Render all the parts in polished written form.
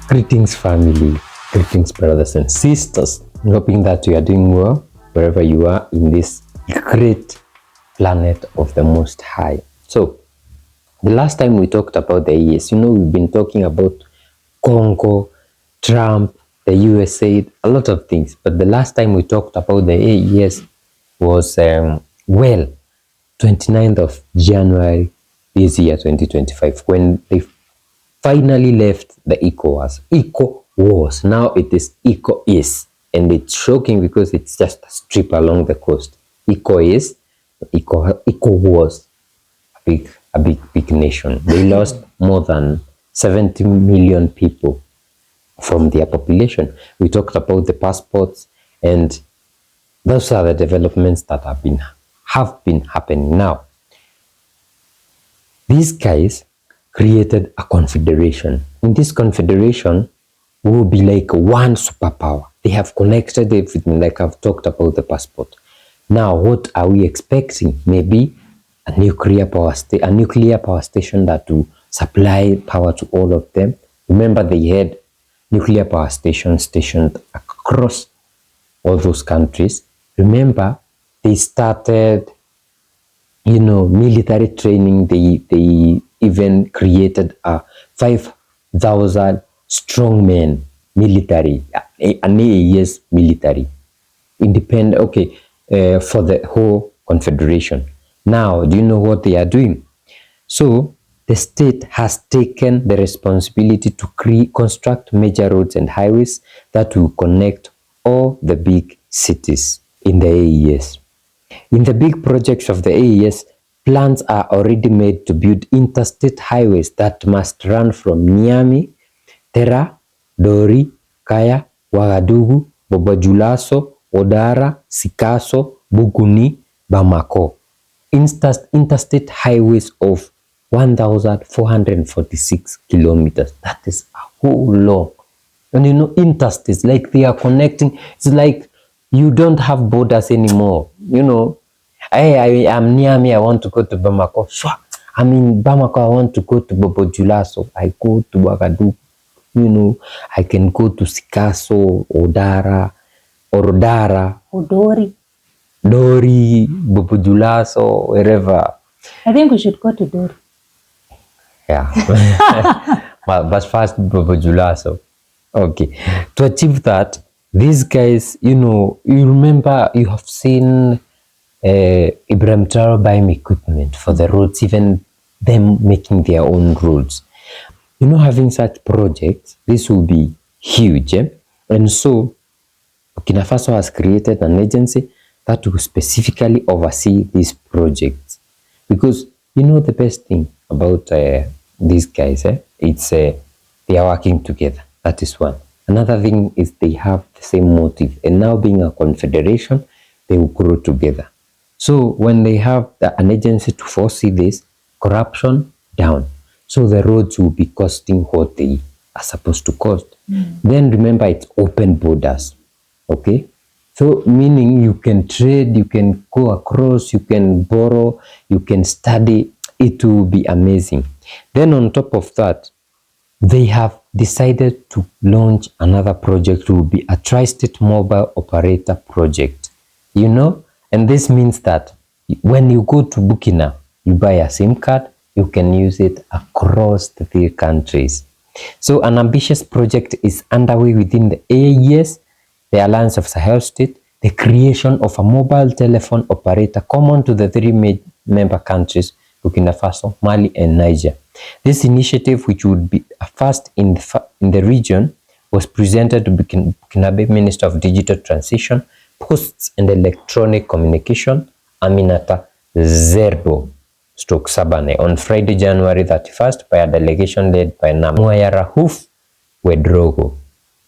Greetings, family. Greetings, brothers and sisters. I'm hoping that you are doing well wherever you are in this great planet of the Most High. So, the last time we talked about the AES, we've been talking about Congo, Trump, the USA, a lot of things. But the last time we talked about the AES was, 29th of January this year, 2025, when they finally left the Ecowas. Ecowas. Now it is Ecowas. And it's shocking because it's just a strip along the coast. Ecowas, a big nation. They lost more than 70 million people from their population. We talked about the passports, and those are the developments that have been happening now. These guys created a confederation. In this confederation will be like one superpower. They have connected everything, like I've talked about the passport. Now, what are we expecting? Maybe a nuclear power station that will supply power to all of them. Remember, they had nuclear power stations stationed across all those countries. Remember, they started, military training. They even created a 5,000 strongmen military, an AES military, independent, for the whole confederation. Now, do you know what they are doing? So, the state has taken the responsibility to construct major roads and highways that will connect all the big cities in the AES. In the big projects of the AES, plans are already made to build interstate highways that must run from Niamey, Tera, Dori, Kaya, Ouagadougou, Bobo-Dioulasso, Odara, Sikasso, Bougouni, Bamako. Interstate highways of 1,446 kilometers. That is a whole lot. And interstates, like they are connecting. It's like you don't have borders anymore. I am Niamey, I want to go to Bamako. I'm in Bamako, I want to go to Bobo-Dioulasso. I go to Ouagadougou. I can go to Sikasso, Odara, Dori, Bobo-Dioulasso, wherever. I think we should go to Dori. Yeah. but first Bobo-Dioulasso. Okay. To achieve that, these guys, you remember, you have seen Ibrahim Traore buying equipment for the roads, even them making their own roads. Having such projects, this will be huge. And so, Burkina Faso has created an agency that will specifically oversee these projects. Because, the best thing about these guys, it's they are working together. That is one. Another thing is they have the same motive. And now being a confederation, they will grow together. So when they have an agency to foresee this, corruption down. So the roads will be costing what they are supposed to cost. Then remember, it's open borders. Okay? So meaning you can trade, you can go across, you can borrow, you can study. It will be amazing. Then on top of that, they have decided to launch another project. It will be a tri-state mobile operator project. And this means that when you go to Burkina, you buy a SIM card, you can use it across the 3 countries. So an ambitious project is underway within the AES, the Alliance of Sahel State, the creation of a mobile telephone operator common to the 3 member countries, Burkina Faso, Mali, and Niger. This initiative, which would be a first in the region, was presented to Burkinabe Minister of Digital Transition, Posts and Electronic Communication, Aminata Zerbo-Sabane, on Friday, January 31st, by a delegation led by Namoya Rahuf Wedrogo.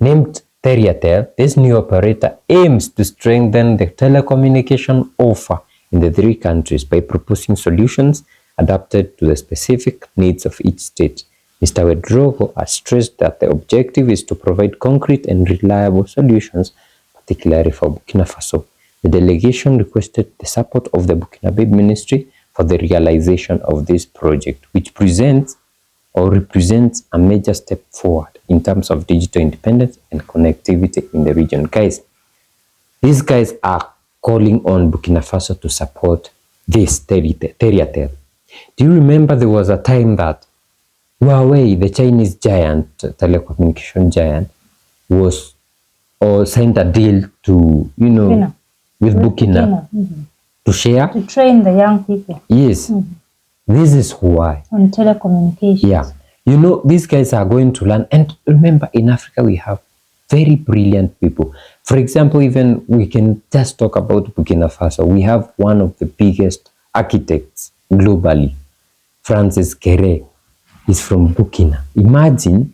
Named Teriatel, this new operator aims to strengthen the telecommunication offer in the 3 countries by proposing solutions adapted to the specific needs of each state. Mr. Wedrogo has stressed that the objective is to provide concrete and reliable solutions, particularly for Burkina Faso. The delegation requested the support of the Burkinabe Ministry for the realization of this project, which represents a major step forward in terms of digital independence and connectivity in the region. Guys, these guys are calling on Burkina Faso to support this Teriatel. Do you remember there was a time that Huawei, the Chinese giant, telecommunication giant, was or signed a deal to, with Burkina to share? To train the young people. Yes. This is why. On telecommunications. Yeah. These guys are going to learn. And remember, in Africa, we have very brilliant people. For example, even we can just talk about Burkina Faso. We have one of the biggest architects globally, Francis Kere. Is from Burkina. Imagine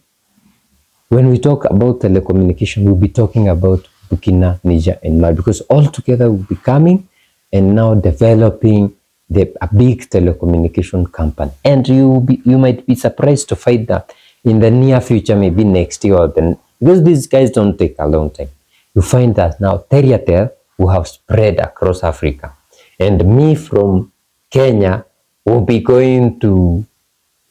when we talk about telecommunication, we'll be talking about Burkina, Niger, and Mali, because all together we'll be coming and now developing a big telecommunication company. And you might be surprised to find that in the near future, maybe next year or then, because these guys don't take a long time. You find that now Teriatel will have spread across Africa, and me from Kenya will be going to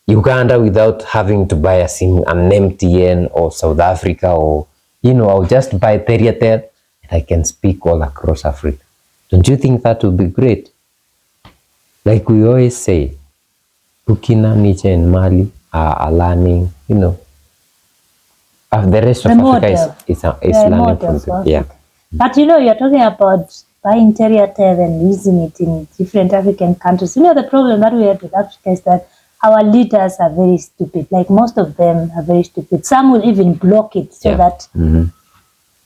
Uganda without having to buy an MTN or South Africa, or I'll just buy Teriatel and I can speak all across Africa. Don't you think that would be great? Like we always say, Burkina, Niger, and Mali are learning. The rest of Africa is learning from them. Yeah. But you're talking about buying Teriatel and using it in different African countries. The problem that we have with Africa is that our leaders are very stupid. Like most of them are very stupid. Some will even block it so that,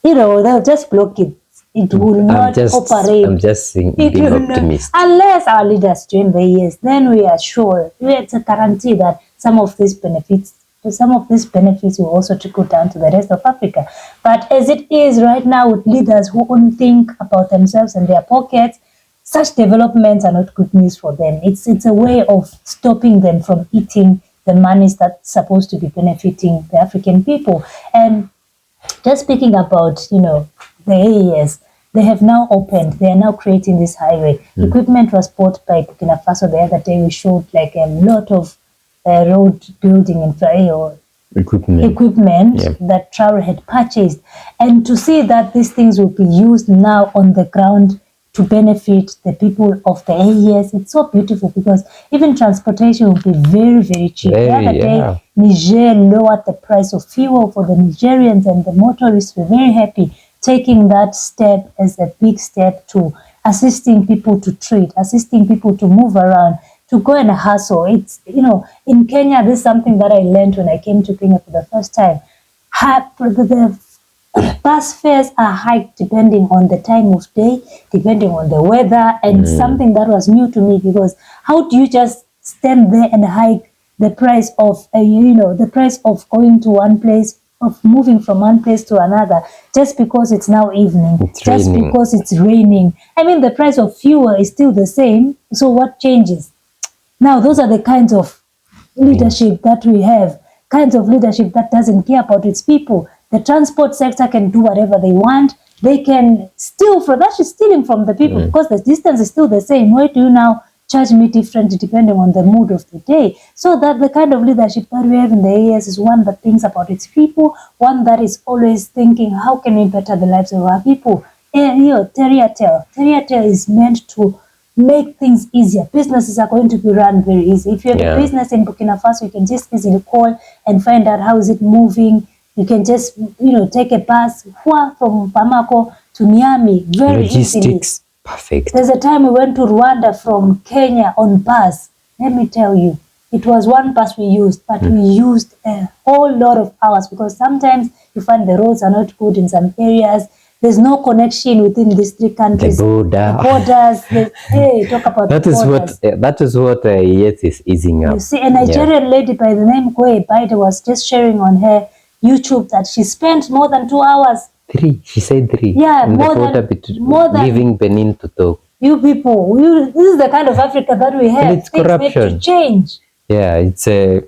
they'll just block it. It will not operate. I'm just being optimistic. Unless our leaders join the ES, then we are sure. It's a guarantee that some of these benefits will also trickle down to the rest of Africa. But as it is right now with leaders who only think about themselves and their pockets, such developments are not good news for them. It's a way of stopping them from eating the monies that's supposed to be benefiting the African people. And just speaking about, the AES, they have now opened, they are now creating this highway. Equipment was bought by Burkina Faso the other day. We showed like a lot of road building equipment that Traore had purchased. And to see that these things will be used now on the ground to benefit the people of the AES. It's so beautiful because even transportation will be very, very cheap. The other day, Niger lowered the price of fuel for the Nigerians, and the motorists were very happy, taking that step as a big step to assisting people to trade, assisting people to move around, to go and hustle. It's, in Kenya, this is something that I learned when I came to Kenya for the first time. The bus fares are hiked depending on the time of day, depending on the weather, and something that was new to me, because how do you just stand there and hike the price of, the price of going to one place, of moving from one place to another, just because it's now evening, because it's raining? I mean, the price of fuel is still the same, so what changes? Now, those are the kinds of leadership that we have, kinds of leadership that doesn't care about its people. The transport sector can do whatever they want. They can steal from, that's just stealing from the people, because the distance is still the same. Why do you now charge me different depending on the mood of the day? So that the kind of leadership that we have in the AES is one that thinks about its people, one that is always thinking, how can we better the lives of our people? Teriatel is meant to make things easier. Businesses are going to be run very easy. If you have a business in Burkina Faso, you can just easily call and find out how is it moving. You can just, take a bus from Bamako to Niamey very easily. Perfect. There's a time we went to Rwanda from Kenya on bus. Let me tell you, it was one bus we used, but we used a whole lot of hours, because sometimes you find the roads are not good in some areas. There's no connection within these three countries. The borders. Talk about that is borders. That is what yes is easing up. You see, a Nigerian lady by the name Kwe Baide was just sharing on her YouTube that she spent more than 2 hours. 3. She said 3. Yeah, more than leaving Benin to Togo. You people, this is the kind of Africa that we have. And it's corruption. To change. Yeah, it's a.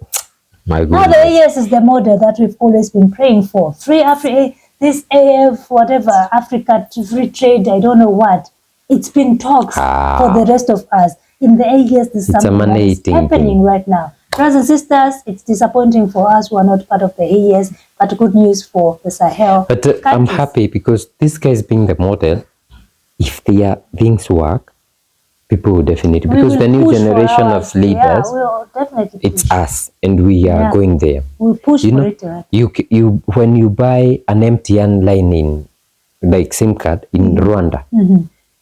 My goodness. Now the AES is the model that we've always been praying for. Free Africa, this AF, whatever, Africa to free trade, I don't know what. It's been talks for the rest of us. In the AES, there's something that's happening right now. Brothers and sisters, it's disappointing for us who are not part of the AES, but good news for the Sahel. But I'm happy because this guys being the model, if their things work, people will definitely, because the new generation of leaders, we'll definitely it's push. us, and we are going there. We'll push You for know, it. Right? you when you buy an MTN line in, like SIM card in Rwanda,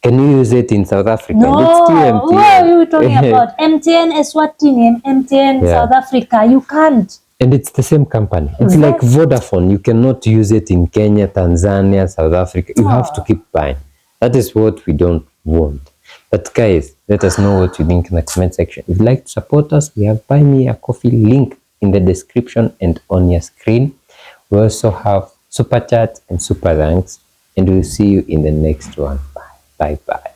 can you use it in South Africa? No, It's still MTN. what are you talking about? MTN Eswatini, MTN South Africa, you can't. And it's the same company. It's like Vodafone. You cannot use it in Kenya, Tanzania, South Africa. You have to keep buying. That is what we don't want. But guys, let us know what you think in the comment section. If you'd like to support us, we have Buy Me a Coffee link in the description and on your screen. We also have Super Chat and Super Thanks. And we'll see you in the next one. Bye. Bye-bye.